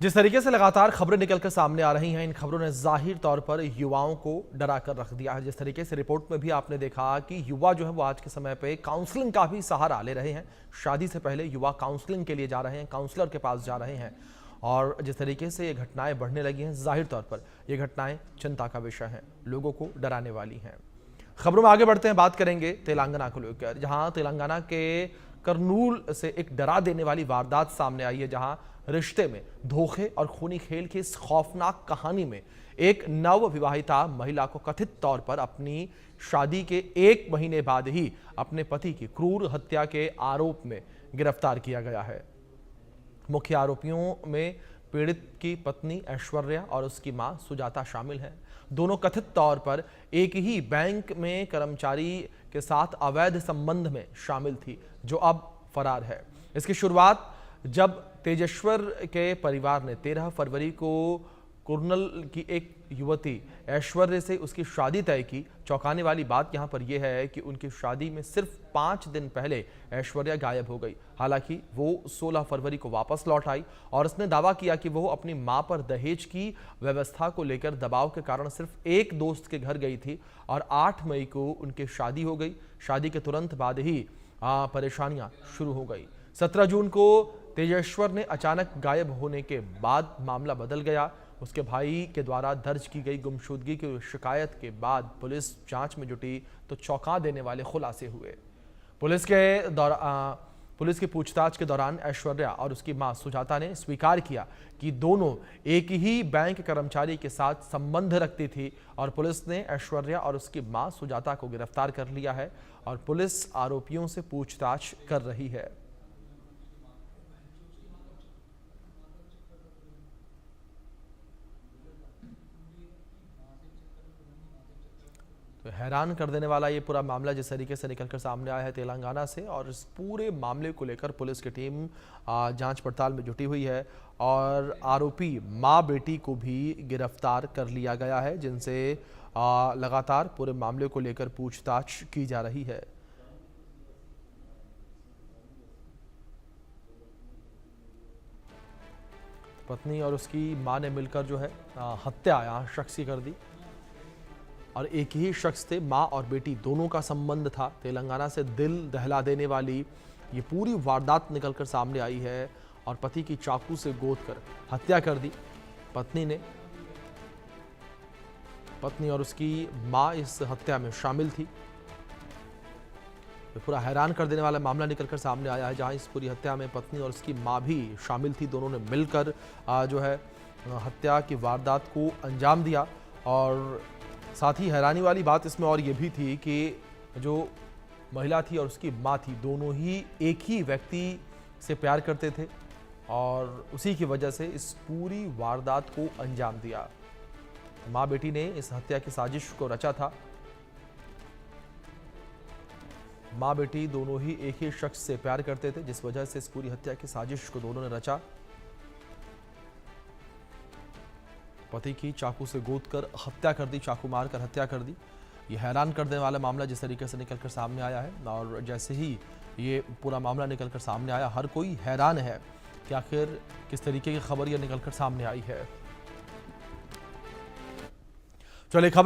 जिस तरीके से लगातार खबरें निकलकर सामने आ रही हैं, इन खबरों ने जाहिर तौर पर युवाओं को डरा कर रख दिया है। जिस तरीके से रिपोर्ट में भी आपने देखा कि युवा जो है वो आज के समय पे काउंसलिंग का भी सहारा ले रहे हैं। शादी से पहले युवा काउंसलिंग के लिए जा रहे हैं, काउंसलर के पास जा रहे हैं। और जिस तरीके से ये घटनाएं बढ़ने लगी हैं, जाहिर तौर पर ये घटनाएं चिंता का विषय हैं, लोगों को डराने वाली हैं। खबरों में आगे बढ़ते हैं, बात करेंगे तेलंगाना को लेकर, जहां तेलंगाना के करनूल से एक डरा देने वाली वारदात सामने आई है, जहां रिश्ते में धोखे और खूनी खेल की इस खौफनाक कहानी में एक नव विवाहिता महिला को कथित तौर पर अपनी शादी के 1 महीने बाद ही अपने पति की क्रूर हत्या के आरोप में गिरफ्तार किया गया है। मुख्य आरोपियों में पीड़ित की पत्नी ऐश्वर्या और उसकी मां सुजाता शामिल हैं। दोनों कथित तौर पर एक ही बैंक में कर्मचारी के साथ अवैध संबंध में शामिल थी, जो अब फरार है। इसकी शुरुआत जब तेजेश्वर के परिवार ने 13 फरवरी को कुर्नल की एक युवती ऐश्वर्या से उसकी शादी तय की। चौंकाने वाली बात यहां पर यह है कि उनकी शादी में सिर्फ 5 दिन पहले ऐश्वर्या गायब हो गई। हालांकि वो 16 फरवरी को वापस लौट आई और उसने दावा किया कि वो अपनी मां पर दहेज की व्यवस्था को लेकर दबाव के कारण सिर्फ एक दोस्त के घर गई थी और 8 मई को उनकी शादी हो गई। शादी के तुरंत बाद ही परेशानियां शुरू हो गई। 17 जून को तेजेश्वर ने अचानक गायब होने के बाद मामला बदल गया। उसके भाई के द्वारा दर्ज की गई गुमशुदगी की शिकायत के बाद पुलिस जांच में जुटी तो चौंका देने वाले खुलासे हुए। पुलिस की पूछताछ के दौरान ऐश्वर्या और उसकी मां सुजाता ने स्वीकार किया कि दोनों एक ही बैंक कर्मचारी के साथ संबंध रखती थी और पुलिस ने ऐश्वर्या और उसकी मां सुजाता को गिरफ्तार कर लिया है और पुलिस आरोपियों से पूछताछ कर रही है। तो हैरान कर देने वाला ये पूरा मामला जिस तरीके से निकलकर सामने आया है तेलंगाना से, और इस पूरे मामले को लेकर पुलिस की टीम जांच पड़ताल में जुटी हुई है और आरोपी मां बेटी को भी गिरफ्तार कर लिया गया है, जिनसे लगातार पूरे मामले को लेकर पूछताछ की जा रही है। पत्नी और उसकी मां ने मिलकर जो है हत्या यहाँ शख्स की कर दी और एक ही शख्स थे। मां और बेटी दोनों का संबंध था। तेलंगाना से दिल दहला देने वाली ये पूरी वारदात निकलकर सामने आई है और पति की चाकू से गोदकर हत्या कर दी पत्नी और उसकी मां इस हत्या में शामिल थी। ये पूरा हैरान कर देने वाला मामला निकलकर सामने आया है, जहां इस पूरी हत्या में पत्नी और उसकी मां भी शामिल थी। दोनों ने मिलकर जो है हत्या की वारदात को अंजाम दिया। और साथ ही हैरानी वाली बात इसमें और ये भी थी कि जो महिला थी और उसकी मां थी, दोनों ही एक ही व्यक्ति से प्यार करते थे और उसी की वजह से इस पूरी वारदात को अंजाम दिया। मां बेटी ने इस हत्या की साजिश को रचा था। मां बेटी दोनों ही एक ही शख्स से प्यार करते थे, जिस वजह से इस पूरी हत्या की साजिश को दोनों ने रचा। पति की चाकू से गोदकर हत्या कर दी, चाकू मारकर हत्या कर दी। ये हैरान कर देने वाला मामला जिस तरीके से निकलकर सामने आया है, और जैसे ही ये पूरा मामला निकलकर सामने आया, हर कोई हैरान है कि आखिर किस तरीके की खबर ये निकलकर सामने आई है। चलिए खबर